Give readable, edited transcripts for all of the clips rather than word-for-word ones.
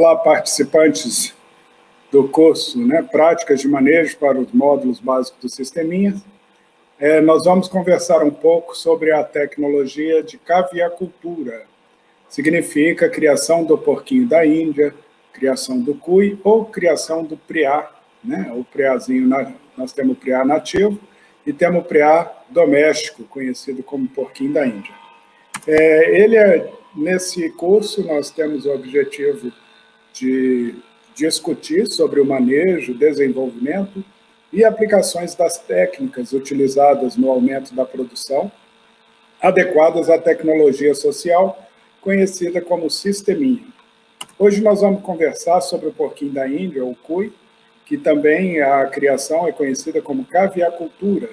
Olá, participantes do curso, Práticas de Manejo para os Módulos Básicos do Sisteminha. Nós vamos conversar um pouco sobre a tecnologia de caviacultura. Significa a criação do porquinho da Índia, criação do cui ou criação do preá, O preazinho, nós temos o preá nativo e temos o preá doméstico, conhecido como porquinho da Índia. Nesse curso, nós temos o objetivo de discutir sobre o manejo, desenvolvimento e aplicações das técnicas utilizadas no aumento da produção, adequadas à tecnologia social, conhecida como sisteminha. Hoje nós vamos conversar sobre o porquinho da Índia, ou cui, que também a criação é conhecida como caviacultura.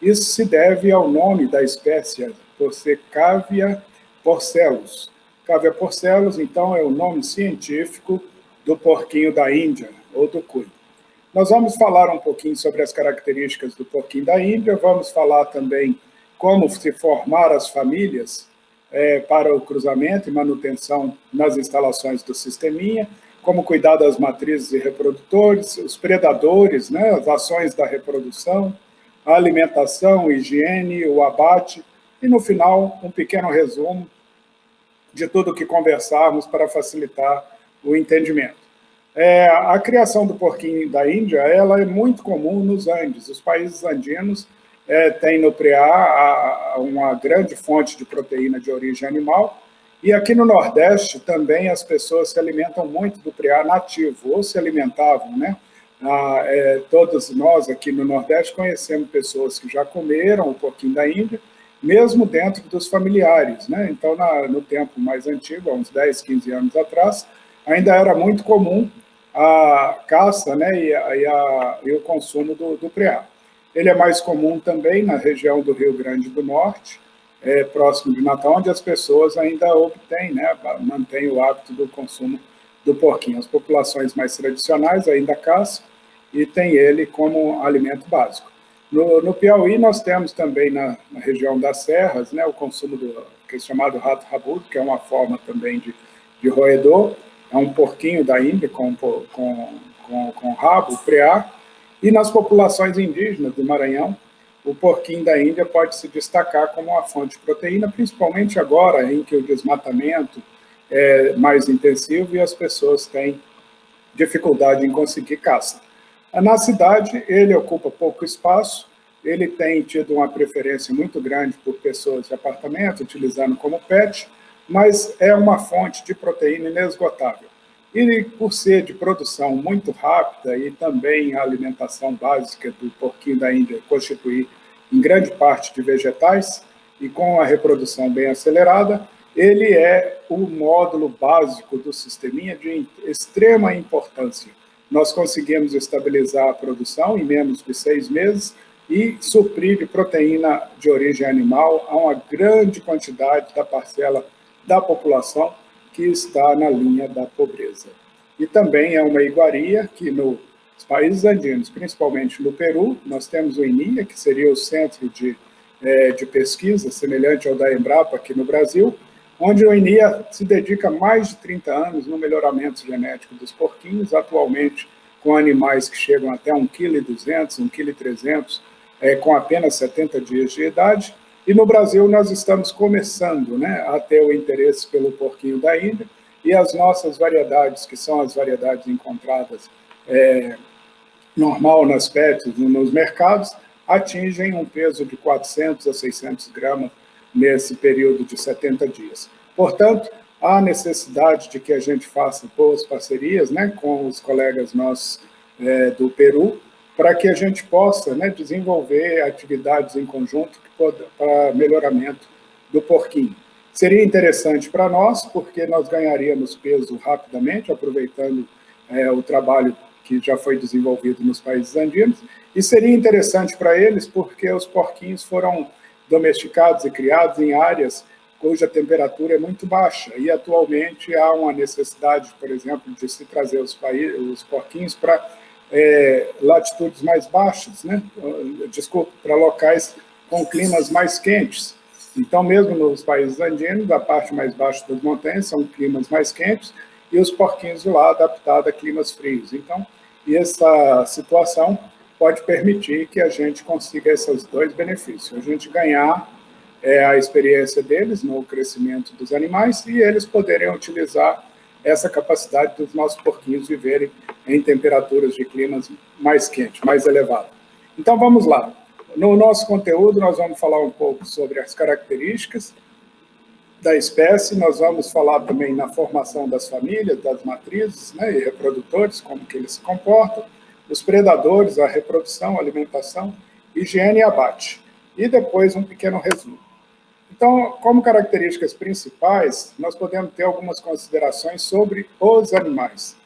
Isso se deve ao nome da espécie, por ser Cavia porcellus. Cavia porcellus, então, é o nome científico do porquinho da Índia, ou do cui. Nós vamos falar um pouquinho sobre as características do porquinho da Índia, vamos falar também como se formar as famílias para o cruzamento e manutenção nas instalações do sisteminha, como cuidar das matrizes e reprodutores, os predadores, as ações da reprodução, a alimentação, higiene, o abate, e no final um pequeno resumo de tudo o que conversarmos para facilitar o entendimento. A criação do porquinho da Índia ela é muito comum nos Andes. Os países andinos têm no preá uma grande fonte de proteína de origem animal, e aqui no Nordeste também as pessoas se alimentam muito do preá nativo, ou se alimentavam, todos nós aqui no Nordeste conhecemos pessoas que já comeram o porquinho da Índia, mesmo dentro dos familiares, Então, no tempo mais antigo, há uns 10, 15 anos atrás, ainda era muito comum a caça e o consumo do preá. Ele é mais comum também na região do Rio Grande do Norte, próximo de Natal, onde as pessoas ainda mantêm o hábito do consumo do porquinho. As populações mais tradicionais ainda caçam e têm ele como alimento básico. No Piauí, nós temos também, na região das serras, o consumo que é chamado rato rabudo, que é uma forma também de roedor, é um porquinho da Índia com rabo, preá, e nas populações indígenas do Maranhão, o porquinho da Índia pode se destacar como uma fonte de proteína, principalmente agora em que o desmatamento é mais intensivo e as pessoas têm dificuldade em conseguir caça. Na cidade, ele ocupa pouco espaço, ele tem tido uma preferência muito grande por pessoas de apartamento, utilizando como pet, mas é uma fonte de proteína inesgotável. E por ser de produção muito rápida e também a alimentação básica do porquinho da Índia constituir em grande parte de vegetais e com a reprodução bem acelerada, ele é o módulo básico do sisteminha de extrema importância. Nós conseguimos estabilizar a produção em menos de 6 meses e suprir de proteína de origem animal a uma grande quantidade da parcela da população que está na linha da pobreza. E também é uma iguaria que nos países andinos, principalmente no Peru, nós temos o INIA, que seria o centro de pesquisa, semelhante ao da Embrapa aqui no Brasil, onde o INIA se dedica mais de 30 anos no melhoramento genético dos porquinhos, atualmente com animais que chegam até 1,2 kg, 1,3 kg, com apenas 70 dias de idade. E no Brasil nós estamos começando a ter o interesse pelo porquinho da Índia, e as nossas variedades, que são as variedades encontradas normal nas pets, nos mercados, atingem um peso de 400 a 600 gramas nesse período de 70 dias. Portanto, há necessidade de que a gente faça boas parcerias com os colegas nossos do Peru, para que a gente possa desenvolver atividades em conjunto para melhoramento do porquinho. Seria interessante para nós, porque nós ganharíamos peso rapidamente, aproveitando o trabalho que já foi desenvolvido nos países andinos, e seria interessante para eles, porque os porquinhos foram domesticados e criados em áreas cuja temperatura é muito baixa, e atualmente há uma necessidade, por exemplo, de se trazer os porquinhos para latitudes mais baixas, para locais com climas mais quentes. Então, mesmo nos países andinos, a parte mais baixa das montanhas são climas mais quentes, e os porquinhos de lá adaptados a climas frios. Então, essa situação pode permitir que a gente consiga esses dois benefícios. A gente ganhar a experiência deles no crescimento dos animais e eles poderem utilizar essa capacidade dos nossos porquinhos viverem em temperaturas de climas mais quentes, mais elevados. Então, vamos lá. No nosso conteúdo, nós vamos falar um pouco sobre as características da espécie, nós vamos falar também na formação das famílias, das matrizes, né, e reprodutores, como que eles se comportam, os predadores, a reprodução, a alimentação, higiene e abate. E depois um pequeno resumo. Então, como características principais, nós podemos ter algumas considerações sobre os animais.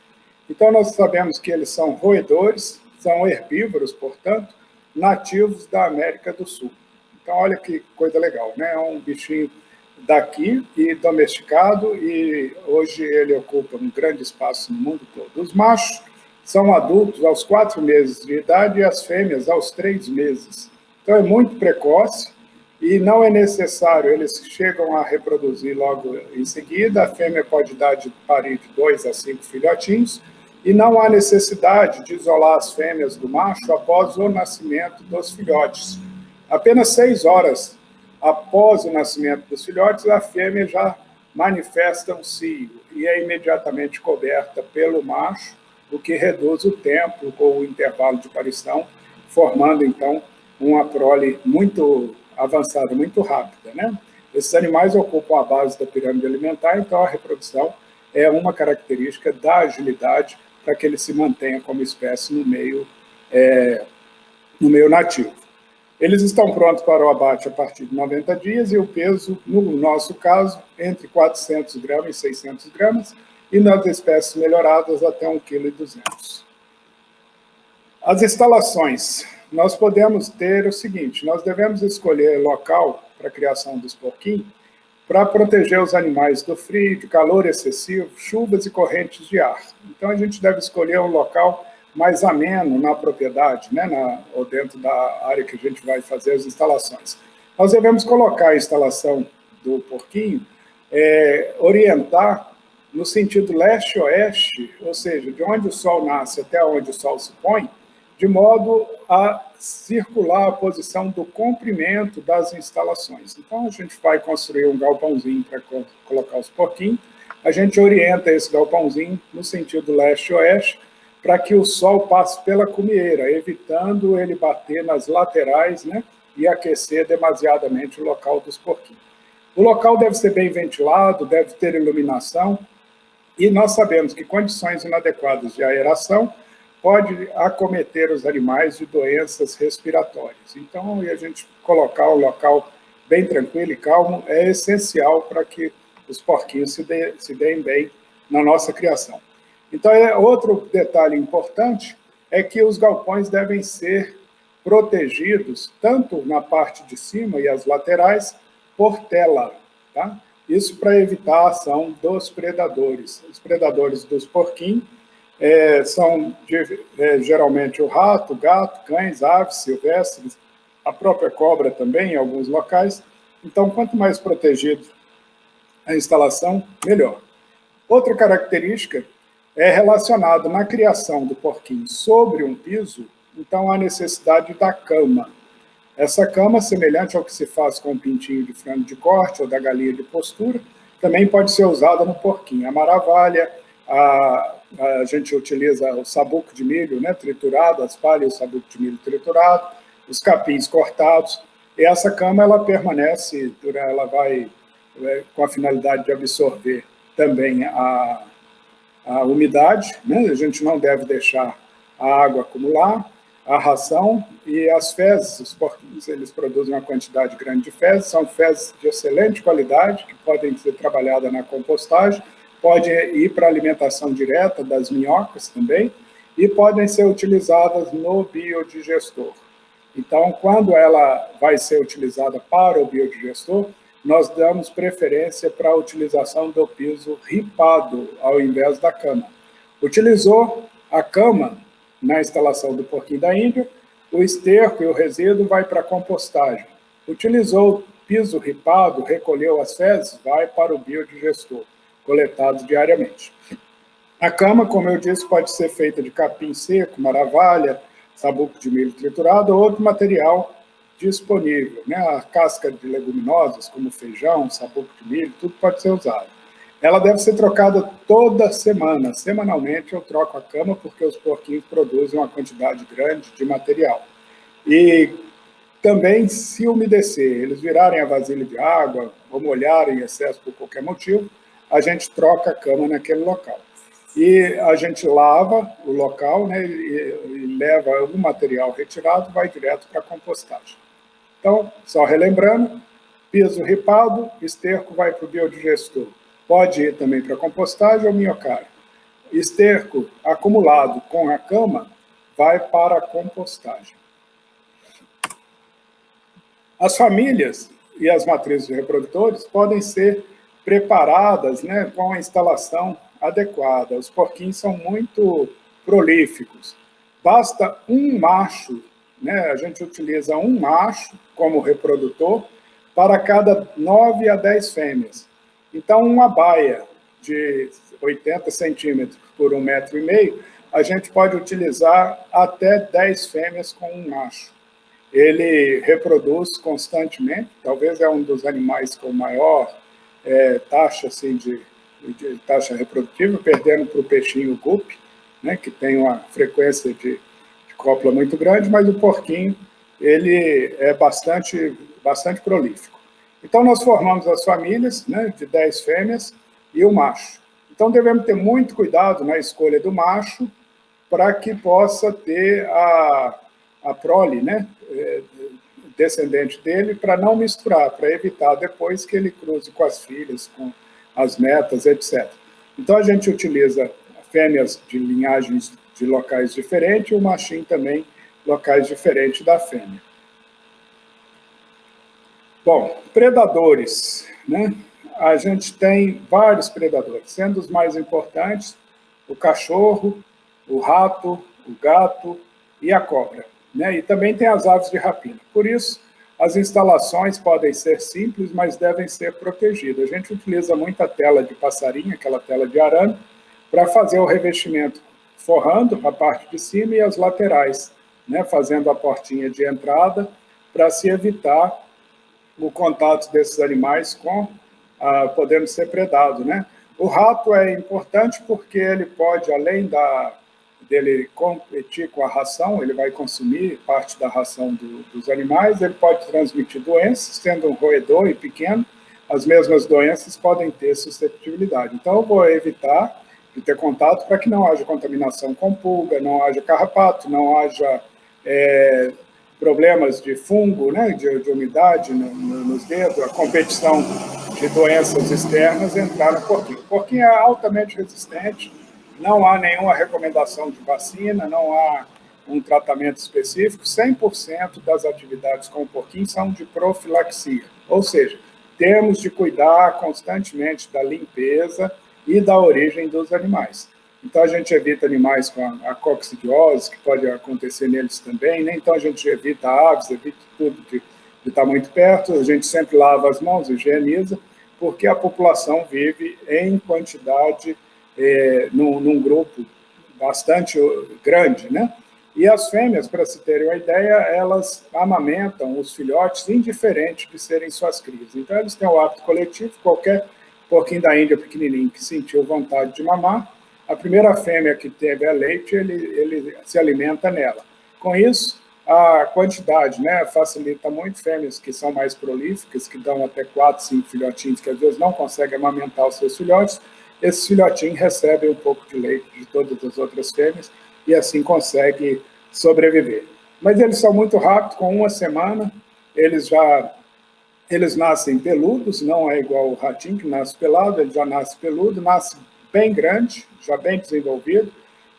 Então, nós sabemos que eles são roedores, são herbívoros, portanto, nativos da América do Sul. Então, olha que coisa legal, né? É um bichinho daqui e domesticado, e hoje ele ocupa um grande espaço no mundo todo. Os machos são adultos aos 4 meses de idade e as fêmeas aos 3 meses. Então, é muito precoce e não é necessário, eles chegam a reproduzir logo em seguida, a fêmea pode parir de 2 a 5 filhotinhos, e não há necessidade de isolar as fêmeas do macho após o nascimento dos filhotes. Apenas 6 horas após o nascimento dos filhotes, a fêmea já manifesta um cio e é imediatamente coberta pelo macho, o que reduz o tempo ou o intervalo de parição, formando, então, uma prole muito avançada, muito rápida, né? Esses animais ocupam a base da pirâmide alimentar, então a reprodução é uma característica da agilidade para que ele se mantenha como espécie no meio nativo. Eles estão prontos para o abate a partir de 90 dias e o peso, no nosso caso, entre 400 gramas e 600 gramas, e nas espécies melhoradas até 1,2 kg. As instalações. Nós podemos ter o seguinte, nós devemos escolher local para a criação dos porquinhos para proteger os animais do frio, de calor excessivo, chuvas e correntes de ar. Então, a gente deve escolher um local mais ameno na propriedade, né, ou dentro da área que a gente vai fazer as instalações. Nós devemos colocar a instalação do porquinho, orientar no sentido leste-oeste, ou seja, de onde o sol nasce até onde o sol se põe, de modo a circular a posição do comprimento das instalações. Então, a gente vai construir um galpãozinho para colocar os porquinhos, a gente orienta esse galpãozinho no sentido leste-oeste, para que o sol passe pela cumieira, evitando ele bater nas laterais, né, e aquecer demasiadamente o local dos porquinhos. O local deve ser bem ventilado, deve ter iluminação, e nós sabemos que condições inadequadas de aeração pode acometer os animais de doenças respiratórias. Então, a gente colocar um local bem tranquilo e calmo é essencial para que os porquinhos se deem bem na nossa criação. Então, outro detalhe importante é que os galpões devem ser protegidos, tanto na parte de cima e as laterais, por tela, tá? Isso para evitar a ação dos predadores. Os predadores dos porquinhos são geralmente o rato, gato, cães, aves silvestres, a própria cobra também em alguns locais. Então, quanto mais protegido a instalação, melhor. Outra característica é relacionada na criação do porquinho sobre um piso, então há necessidade da cama. Essa cama, semelhante ao que se faz com o pintinho de frango de corte ou da galinha de postura, também pode ser usada no porquinho. A maravalha, a gente utiliza o sabuco de milho, né, triturado, as palhas e o sabuco de milho triturado, os capins cortados, e essa cama ela permanece, ela vai com a finalidade de absorver também a umidade, né, a gente não deve deixar a água acumular, a ração e as fezes. Os porquinhos eles produzem uma quantidade grande de fezes, são fezes de excelente qualidade, que podem ser trabalhadas na compostagem, pode ir para a alimentação direta das minhocas também, e podem ser utilizadas no biodigestor. Então, quando ela vai ser utilizada para o biodigestor, nós damos preferência para a utilização do piso ripado, ao invés da cama. Utilizou a cama na instalação do porquinho da Índia, o esterco e o resíduo vai para a compostagem. Utilizou o piso ripado, recolheu as fezes, vai para o biodigestor, coletados diariamente. A cama, como eu disse, pode ser feita de capim seco, maravalha, sabuco de milho triturado ou outro material disponível, né? A casca de leguminosas, como feijão, sabuco de milho, tudo pode ser usado. Ela deve ser trocada toda semana. Semanalmente eu troco a cama porque os porquinhos produzem uma quantidade grande de material. E também, se umedecer, eles virarem a vasilha de água ou molharem em excesso por qualquer motivo, a gente troca a cama naquele local. E a gente lava o local, né, e leva o material retirado, vai direto para a compostagem. Então, só relembrando, piso ripado, esterco vai para o biodigestor. Pode ir também para a compostagem ou minhocário. Esterco acumulado com a cama vai para a compostagem. As famílias e as matrizes de reprodutores podem ser preparadas, né, com a instalação adequada. Os porquinhos são muito prolíficos. Basta um macho, né, a gente utiliza um macho como reprodutor para cada 9 a 10 fêmeas. Então, uma baia de 80 centímetros por 1,5 metro, a gente pode utilizar até 10 fêmeas com um macho. Ele reproduz constantemente, talvez é um dos animais com maior taxa assim, de taxa reprodutiva, perdendo para o peixinho gupe, né, que tem uma frequência de cópula muito grande, mas o porquinho ele é bastante prolífico. Então, nós formamos as famílias, né, de 10 fêmeas e o macho. Então, devemos ter muito cuidado na escolha do macho para que possa ter a prole, né, descendente dele, para não misturar, para evitar depois que ele cruze com as filhas, com as netas, etc. Então, a gente utiliza fêmeas de linhagens de locais diferentes e o machinho também locais diferentes da fêmea. Bom, predadores, né? A gente tem vários predadores, sendo os mais importantes o cachorro, o rato, o gato e a cobra, né? E também tem as aves de rapina. Por isso, as instalações podem ser simples, mas devem ser protegidas. A gente utiliza muita tela de passarinho, aquela tela de arame, para fazer o revestimento, forrando a parte de cima e as laterais, né? Fazendo a portinha de entrada para se evitar o contato desses animais com podendo ser predado, né? O rato é importante porque ele pode, além dele competir com a ração, ele vai consumir parte da ração dos animais, ele pode transmitir doenças, sendo um roedor e pequeno, as mesmas doenças podem ter susceptibilidade. Então, eu vou evitar de ter contato para que não haja contaminação com pulga, não haja carrapato, não haja problemas de fungo, né, de umidade nos dedos, a competição de doenças externas entrar no porquinho. O porquinho é altamente resistente, não há nenhuma recomendação de vacina, não há um tratamento específico, 100% das atividades com o porquinho são de profilaxia, ou seja, temos de cuidar constantemente da limpeza e da origem dos animais. Então, a gente evita animais com a coccidiose, que pode acontecer neles também, né? Então a gente evita aves, evita tudo de estar muito perto, a gente sempre lava as mãos, higieniza, porque a população vive em quantidade, num grupo bastante grande, né? E as fêmeas, para se terem uma ideia, elas amamentam os filhotes indiferente de serem suas crias. Então, eles têm o hábito coletivo, qualquer porquinho da Índia pequenininho que sentiu vontade de mamar, a primeira fêmea que teve a leite, ele se alimenta nela. Com isso, a quantidade, né, facilita muito. Fêmeas que são mais prolíficas, que dão até 4, 5 filhotinhos, que às vezes não conseguem amamentar os seus filhotes, esses filhotinhos recebem um pouco de leite de todas as outras fêmeas e assim conseguem sobreviver. Mas eles são muito rápidos, com uma semana, eles nascem peludos, não é igual o ratinho que nasce pelado, ele já nasce peludo, nasce bem grande, já bem desenvolvido,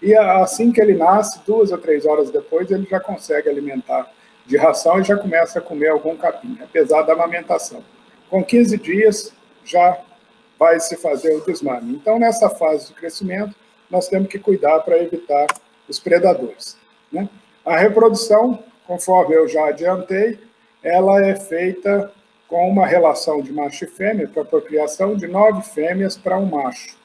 e assim que ele nasce, 2 ou 3 horas depois, ele já consegue alimentar de ração e já começa a comer algum capim, apesar da amamentação. Com 15 dias, já vai se fazer o desmame. Então, nessa fase de crescimento, nós temos que cuidar para evitar os predadores, né? A reprodução, conforme eu já adiantei, ela é feita com uma relação de macho e fêmea para procriação de 9 fêmeas para um macho.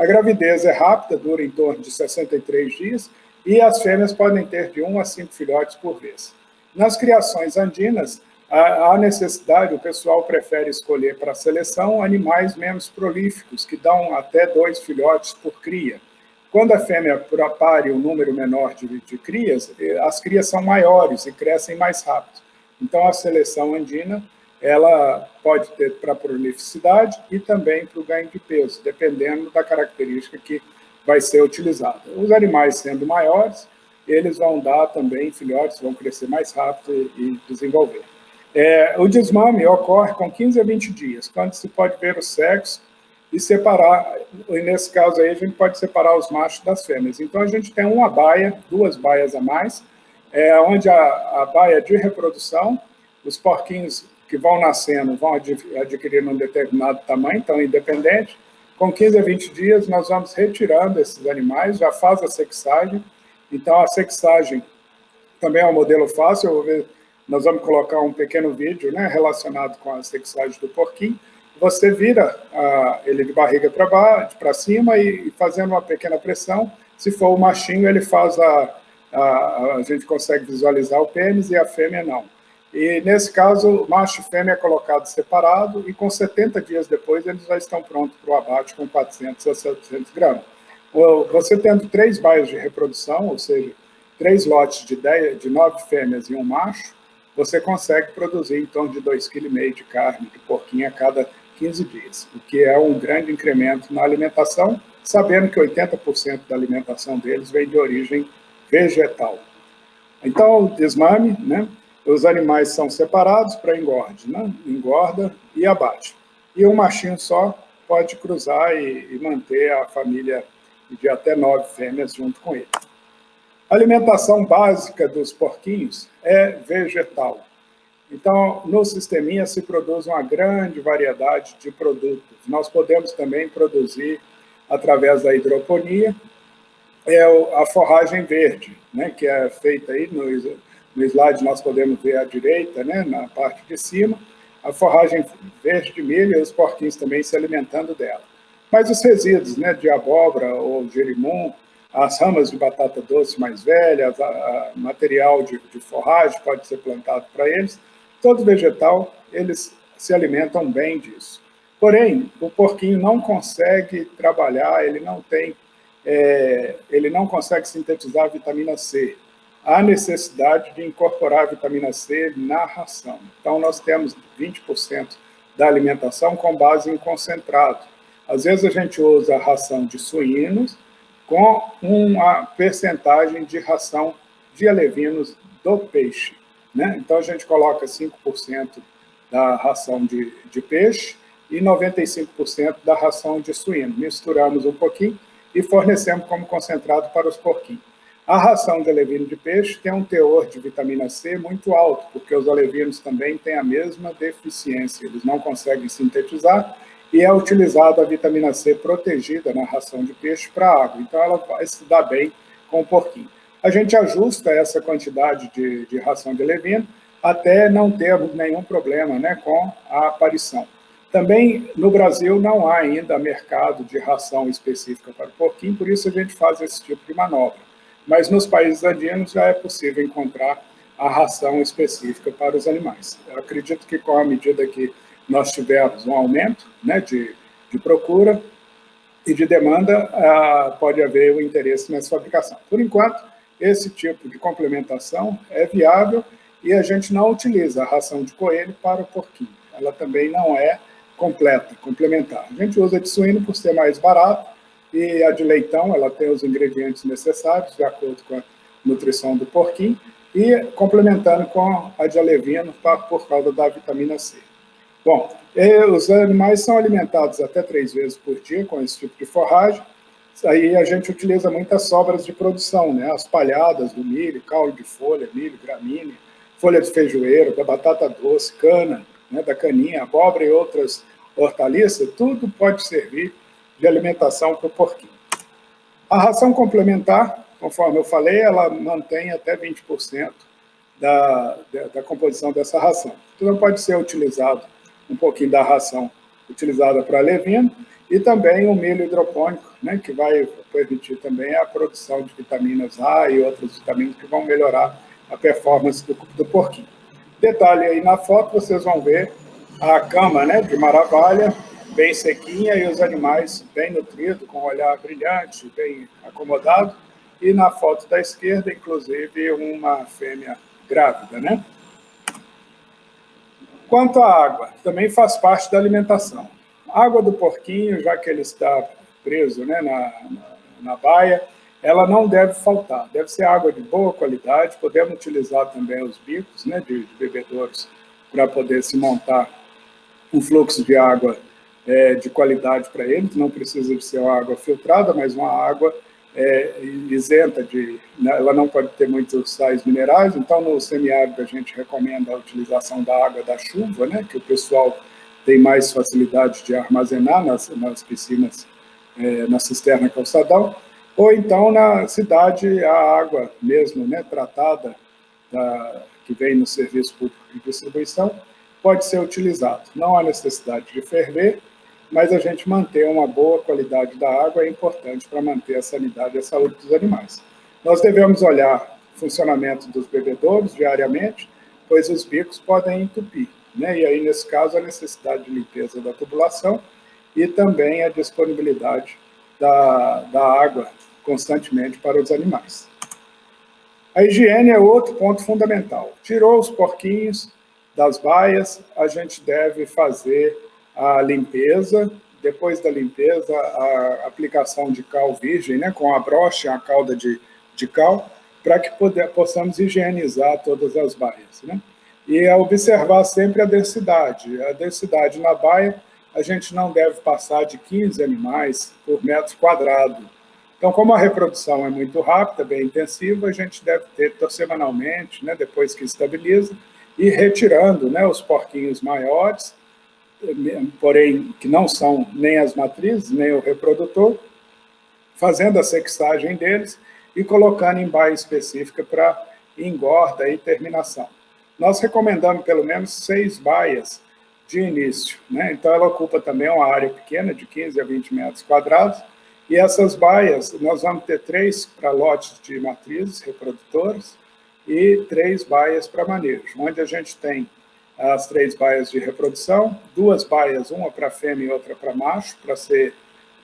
A gravidez é rápida, dura em torno de 63 dias, e as fêmeas podem ter de 1 a 5 filhotes por vez. Nas criações andinas, há necessidade, o pessoal prefere escolher para a seleção animais menos prolíficos, que dão até 2 filhotes por cria. Quando a fêmea pare um número menor de crias, as crias são maiores e crescem mais rápido. Então, a seleção andina, ela pode ter para a prolificidade e também para o ganho de peso, dependendo da característica que vai ser utilizada. Os animais sendo maiores, eles vão dar também filhotes, vão crescer mais rápido e desenvolver. O desmame ocorre com 15 a 20 dias, quando se pode ver o sexo e separar, e nesse caso aí a gente pode separar os machos das fêmeas. Então a gente tem uma baia, 2 baias a mais, onde a baia de reprodução, os porquinhos que vão nascendo vão adquirindo um determinado tamanho, então independente. Com 15 a 20 dias nós vamos retirando esses animais, já faz a sexagem. Então a sexagem também é um modelo fácil, nós vamos colocar um pequeno vídeo, né, relacionado com a sexagem do porquinho. Você vira ele de barriga para cima e fazendo uma pequena pressão. Se for o machinho, ele faz a gente consegue visualizar o pênis e a fêmea não. E nesse caso, macho e fêmea é colocado separado e com 70 dias depois eles já estão prontos para o abate com 400 a 700 gramas. Você tendo 3 baias de reprodução, ou seja, 3 lotes de 9 fêmeas e um macho, você consegue produzir em torno de 2,5 kg de carne de porquinho a cada 15 dias, o que é um grande incremento na alimentação, sabendo que 80% da alimentação deles vem de origem vegetal. Então, o desmame, né, os animais são separados para engorde, né, engorda e abate. E um machinho só pode cruzar e manter a família de até 9 fêmeas junto com ele. A alimentação básica dos porquinhos é vegetal. Então, no sisteminha se produz uma grande variedade de produtos. Nós podemos também produzir, através da hidroponia, a forragem verde, né, que é feita aí no slide, nós podemos ver à direita, né, na parte de cima, a forragem verde de milho e os porquinhos também se alimentando dela. Mas os resíduos, né, de abóbora ou gerimum, as ramas de batata doce mais velhas, material de forragem pode ser plantado para eles, todo vegetal, eles se alimentam bem disso. Porém, o porquinho não consegue trabalhar, ele não consegue sintetizar a vitamina C. Há necessidade de incorporar a vitamina C na ração. Então, nós temos 20% da alimentação com base em concentrado. Às vezes, a gente usa a ração de suínos com uma percentagem de ração de alevinos do peixe, né? Então, a gente coloca 5% da ração de peixe e 95% da ração de suíno. Misturamos um pouquinho e fornecemos como concentrado para os porquinhos. A ração de alevino de peixe tem um teor de vitamina C muito alto, porque os alevinos também têm a mesma deficiência, eles não conseguem sintetizar, e é utilizada a vitamina C protegida na ração de peixe para a água, então ela vai se dar bem com o porquinho. A gente ajusta essa quantidade de ração de alevino até não termos nenhum problema, né, com a aparição. Também, no Brasil, não há ainda mercado de ração específica para o porquinho, por isso a gente faz esse tipo de manobra. Mas nos países andinos já é possível encontrar a ração específica para os animais. Eu acredito que com a medida que nós tivermos um aumento, né, de procura e de demanda, pode haver o interesse nessa fabricação. Por enquanto, esse tipo de complementação é viável e a gente não utiliza a ração de coelho para o porquinho. Ela também não é complementar. A gente usa de suíno por ser mais barato e a de leitão, ela tem os ingredientes necessários, de acordo com a nutrição do porquinho, e complementando com a de alevino por causa da vitamina C. Bom, os animais são alimentados até 3 vezes por dia com esse tipo de forragem. Aí a gente utiliza muitas sobras de produção, né? As palhadas do milho, caule de folha, milho, gramínea, folha de feijoeiro, da batata doce, cana, né, da caninha, abóbora e outras hortaliças, tudo pode servir de alimentação para o porquinho. A ração complementar, conforme eu falei, ela mantém até 20% da composição dessa ração. Então pode ser utilizado um pouquinho da ração utilizada para alevino e também o milho hidropônico, né, que vai permitir também a produção de vitaminas A e outras vitaminas que vão melhorar a performance do porquinho. Detalhe aí na foto, vocês vão ver a cama, né, de maravilha, bem sequinha, e os animais bem nutridos, com o olhar brilhante, bem acomodado, e na foto da esquerda, inclusive, uma fêmea grávida, né? Quanto à água, também faz parte da alimentação. A água do porquinho, já que ele está preso, né, na baia, ela não deve faltar. Deve ser água de boa qualidade. Podemos utilizar também os bicos, né, de bebedouros para poder se montar um fluxo de água de qualidade para ele, que não precisa de ser uma água filtrada, mas uma água isenta né, ela não pode ter muitos sais minerais. Então, no semiárido, a gente recomenda a utilização da água da chuva, né, que o pessoal tem mais facilidade de armazenar nas piscinas, na cisterna calçadão, ou então na cidade a água mesmo, né, tratada, que vem no serviço público de distribuição, pode ser utilizado. Não há necessidade de ferver, mas a gente manter uma boa qualidade da água é importante para manter a sanidade e a saúde dos animais. Nós devemos olhar o funcionamento dos bebedouros diariamente, pois os bicos podem entupir, né? E aí, nesse caso, a necessidade de limpeza da tubulação e também a disponibilidade da água constantemente para os animais. A higiene é outro ponto fundamental. Tirou os porquinhos das baias, a gente deve fazer a limpeza. Depois da limpeza, a aplicação de cal virgem, né, com a brocha, a cauda de cal, para que possamos higienizar todas as baias, né? E observar sempre a densidade. A densidade na baia, a gente não deve passar de 15 animais por metro quadrado. Então, como a reprodução é muito rápida, bem intensiva, a gente deve ter semanalmente, né, depois que estabiliza, e retirando, né, os porquinhos maiores, porém que não são nem as matrizes, nem o reprodutor, fazendo a sexagem deles e colocando em baia específica para engorda e terminação. Nós recomendamos pelo menos 6 baias de início, né? Então ela ocupa também uma área pequena, de 15 a 20 metros quadrados, e essas baias, nós vamos ter 3 para lotes de matrizes reprodutoras e 3 baias para manejo, onde a gente tem as 3 baias de reprodução, 2 baias, uma para fêmea e outra para macho,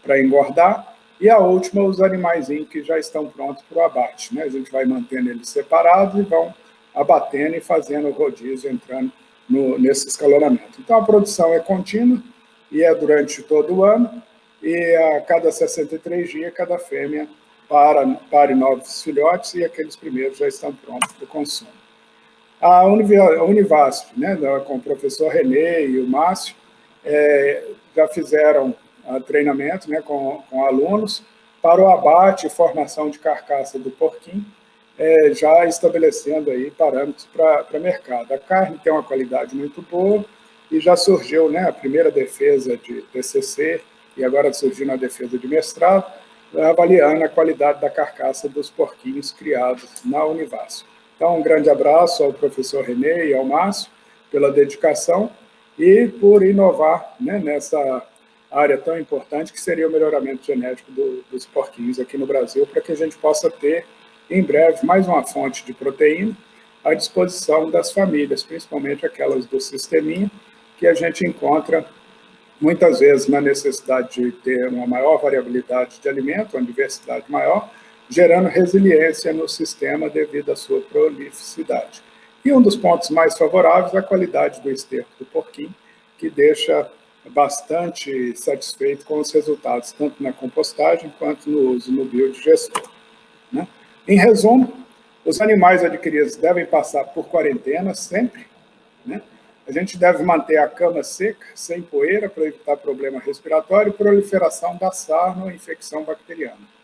para engordar, e a última, os animaizinhos que já estão prontos para o abate, né? A gente vai mantendo eles separados e vão abatendo e fazendo o rodízio, entrando nesse escalonamento. Então, a produção é contínua e é durante todo o ano, e a cada 63 dias, cada fêmea pare novos filhotes e aqueles primeiros já estão prontos para o consumo. A Univasf, né, com o professor René e o Márcio, já fizeram treinamento, né, com alunos para o abate e formação de carcaça do porquinho, já estabelecendo aí parâmetros para mercado. A carne tem uma qualidade muito boa e já surgiu, né, a primeira defesa de TCC e agora surgiu a defesa de mestrado, avaliando a qualidade da carcaça dos porquinhos criados na Univasf. Então, um grande abraço ao professor René e ao Márcio pela dedicação e por inovar, né, nessa área tão importante que seria o melhoramento genético dos porquinhos aqui no Brasil, para que a gente possa ter, em breve, mais uma fonte de proteína à disposição das famílias, principalmente aquelas do sisteminha, que a gente encontra muitas vezes na necessidade de ter uma maior variabilidade de alimento, uma diversidade maior, gerando resiliência no sistema devido à sua prolificidade. E um dos pontos mais favoráveis é a qualidade do esterco do porquinho, que deixa bastante satisfeito com os resultados, tanto na compostagem quanto no uso no biodigestor, né? Em resumo, os animais adquiridos devem passar por quarentena sempre, né? A gente deve manter a cama seca, sem poeira, para evitar problema respiratório e proliferação da sarna ou infecção bacteriana.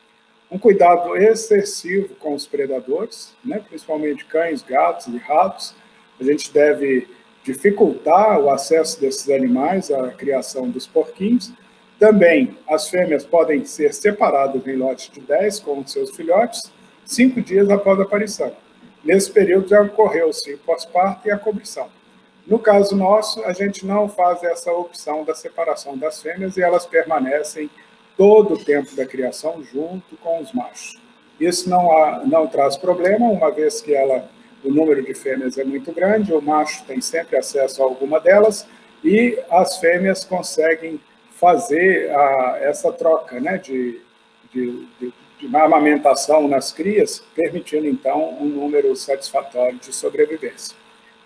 Um cuidado excessivo com os predadores, né, principalmente cães, gatos e ratos. A gente deve dificultar o acesso desses animais à criação dos porquinhos. Também as fêmeas podem ser separadas em lotes de 10 com seus filhotes, 5 dias após a aparição. Nesse período já ocorreu o cio pós-parto e a cobrição. No caso nosso, a gente não faz essa opção da separação das fêmeas e elas permanecem todo o tempo da criação junto com os machos. Isso não traz problema, uma vez que o número de fêmeas é muito grande, o macho tem sempre acesso a alguma delas, e as fêmeas conseguem fazer essa troca, né, de amamentação nas crias, permitindo, então, um número satisfatório de sobrevivência.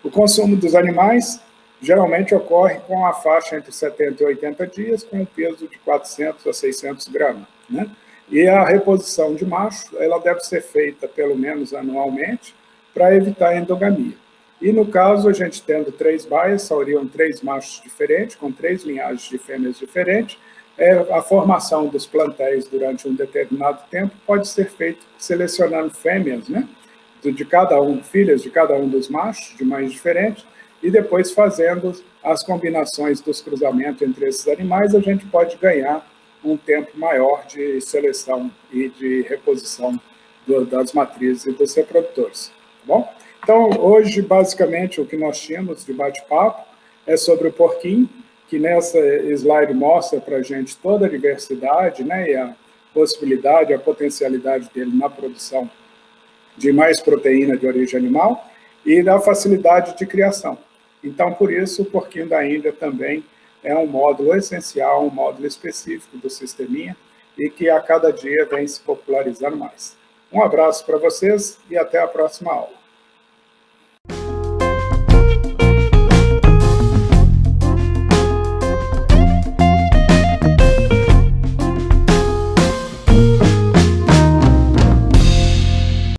O consumo dos animais geralmente ocorre com a faixa entre 70 e 80 dias, com um peso de 400 a 600 gramas, né? E a reposição de macho, ela deve ser feita pelo menos anualmente, para evitar a endogamia. E no caso, a gente tendo 3 baias, sauriam 3 machos diferentes, com 3 linhagens de fêmeas diferentes, a formação dos plantéis durante um determinado tempo pode ser feita selecionando fêmeas, né, de cada um, filhas de cada um dos machos, de mães diferentes, e depois fazendo as combinações dos cruzamentos entre esses animais, a gente pode ganhar um tempo maior de seleção e de reposição das matrizes e dos reprodutores. Tá bom? Então, hoje, basicamente, o que nós tínhamos de bate-papo é sobre o porquinho, que nessa slide mostra para a gente toda a diversidade, né, e a possibilidade, a potencialidade dele na produção de mais proteína de origem animal e da facilidade de criação. Então, por isso, o porquinho da Índia também é um módulo essencial, um módulo específico do sisteminha e que a cada dia vem se popularizando mais. Um abraço para vocês e até a próxima aula.